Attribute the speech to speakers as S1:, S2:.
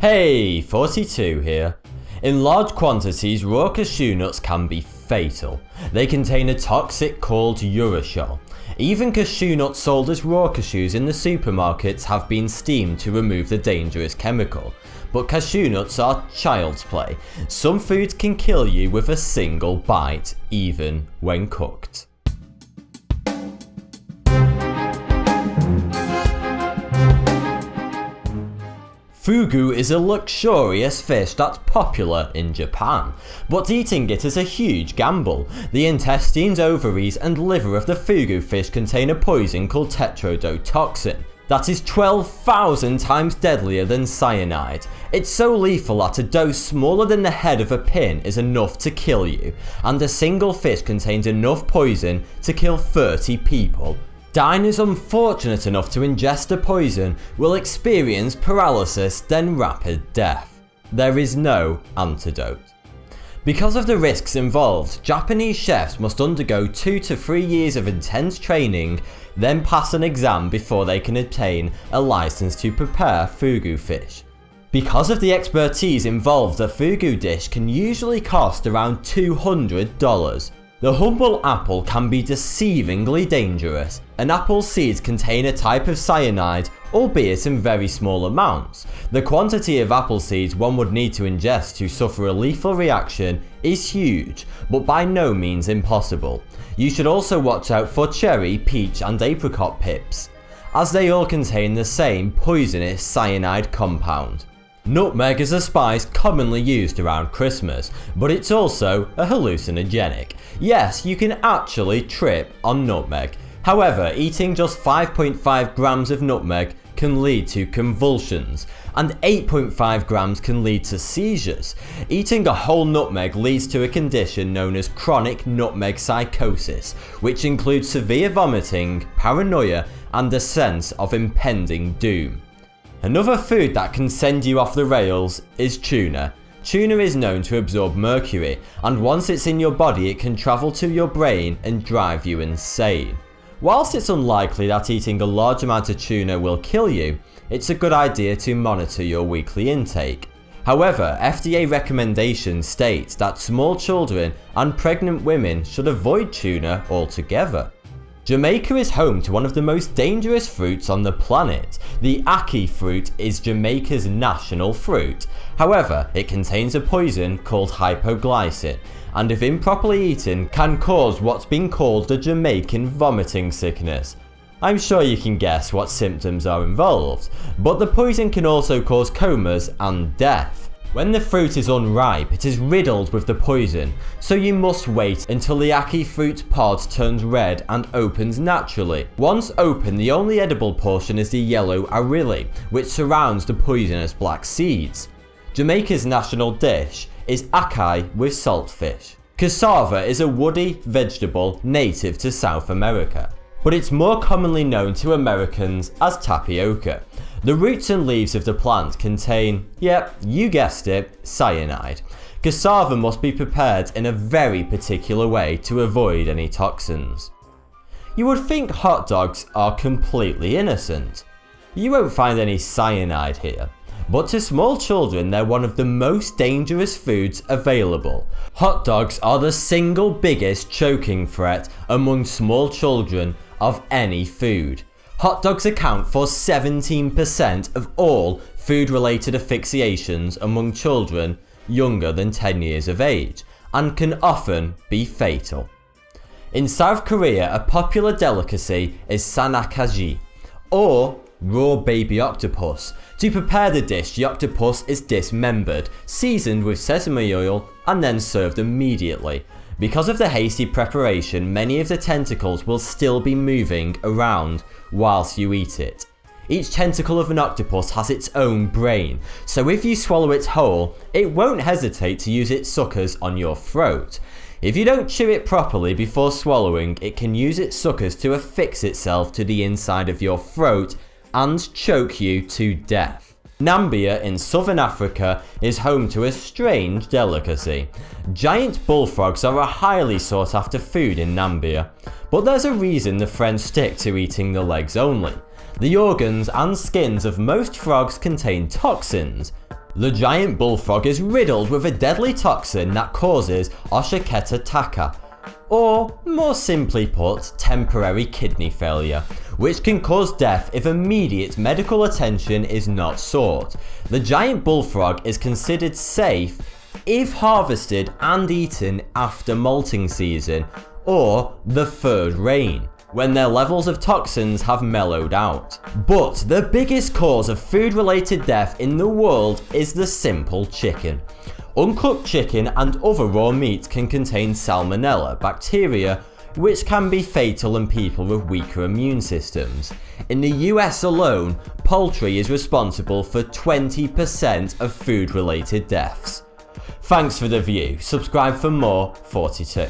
S1: Hey, 42 here. In large quantities, raw cashew nuts can be fatal. They contain a toxic called urushiol. Even cashew nuts sold as raw cashews in the supermarkets have been steamed to remove the dangerous chemical. But cashew nuts are child's play. Some foods can kill you with a single bite, even when cooked. Fugu is a luxurious fish that's popular in Japan, but eating it is a huge gamble. The intestines, ovaries and liver of the fugu fish contain a poison called tetrodotoxin that is 12,000 times deadlier than cyanide. It's so lethal that a dose smaller than the head of a pin is enough to kill you, and a single fish contains enough poison to kill 30 people. Diners unfortunate enough to ingest the poison will experience paralysis, then rapid death. There is no antidote. Because of the risks involved, Japanese chefs must undergo 2 to 3 years of intense training, then pass an exam before they can obtain a license to prepare fugu fish. Because of the expertise involved, a fugu dish can usually cost around $200. The humble apple can be deceivingly dangerous. An apple's seeds contain a type of cyanide, albeit in very small amounts. The quantity of apple seeds one would need to ingest to suffer a lethal reaction is huge, but by no means impossible. You should also watch out for cherry, peach and apricot pips, as they all contain the same poisonous cyanide compound. Nutmeg is a spice commonly used around Christmas, but it's also a hallucinogenic. Yes, you can actually trip on nutmeg. However, eating just 5.5 grams of nutmeg can lead to convulsions, and 8.5 grams can lead to seizures. Eating a whole nutmeg leads to a condition known as chronic nutmeg psychosis, which includes severe vomiting, paranoia, and a sense of impending doom. Another food that can send you off the rails is tuna. Tuna is known to absorb mercury, and once it's in your body it can travel to your brain and drive you insane. Whilst it's unlikely that eating a large amount of tuna will kill you, it's a good idea to monitor your weekly intake. However, FDA recommendations state that small children and pregnant women should avoid tuna altogether. Jamaica is home to one of the most dangerous fruits on the planet. The Ackee fruit is Jamaica's national fruit. However, it contains a poison called hypoglycin, and if improperly eaten can cause what's been called the Jamaican vomiting sickness. I'm sure you can guess what symptoms are involved, but the poison can also cause comas and death. When the fruit is unripe, it is riddled with the poison, so you must wait until the Ackee fruit pod turns red and opens naturally. Once open, the only edible portion is the yellow arili, which surrounds the poisonous black seeds. Jamaica's national dish is ackee with saltfish. Cassava is a woody vegetable native to South America, but it's more commonly known to Americans as tapioca. The roots and leaves of the plant contain, yep, you guessed it, cyanide. Cassava must be prepared in a very particular way to avoid any toxins. You would think hot dogs are completely innocent. You won't find any cyanide here, but to small children they're one of the most dangerous foods available. Hot dogs are the single biggest choking threat among small children of any food. Hot dogs account for 17% of all food-related asphyxiations among children younger than 10 years of age, and can often be fatal. In South Korea, a popular delicacy is sanakaji, or raw baby octopus. To prepare the dish, the octopus is dismembered, seasoned with sesame oil, and then served immediately. Because of the hasty preparation, many of the tentacles will still be moving around whilst you eat it. Each tentacle of an octopus has its own brain, so if you swallow it whole, it won't hesitate to use its suckers on your throat. If you don't chew it properly before swallowing, it can use its suckers to affix itself to the inside of your throat and choke you to death. Nambia in southern Africa is home to a strange delicacy. Giant bullfrogs are a highly sought after food in Nambia, but there's a reason the French stick to eating the legs only. The organs and skins of most frogs contain toxins, The giant bullfrog is riddled with a deadly toxin that causes Oshiketa, or more simply put, temporary kidney failure, which can cause death if immediate medical attention is not sought. The giant bullfrog is considered safe if harvested and eaten after molting season or the third rain, when their levels of toxins have mellowed out. But the biggest cause of food-related death in the world is the simple chicken. Uncooked chicken and other raw meat can contain salmonella bacteria, which can be fatal in people with weaker immune systems. In the US alone, poultry is responsible for 20% of food-related deaths. Thanks for the view, subscribe for more 42.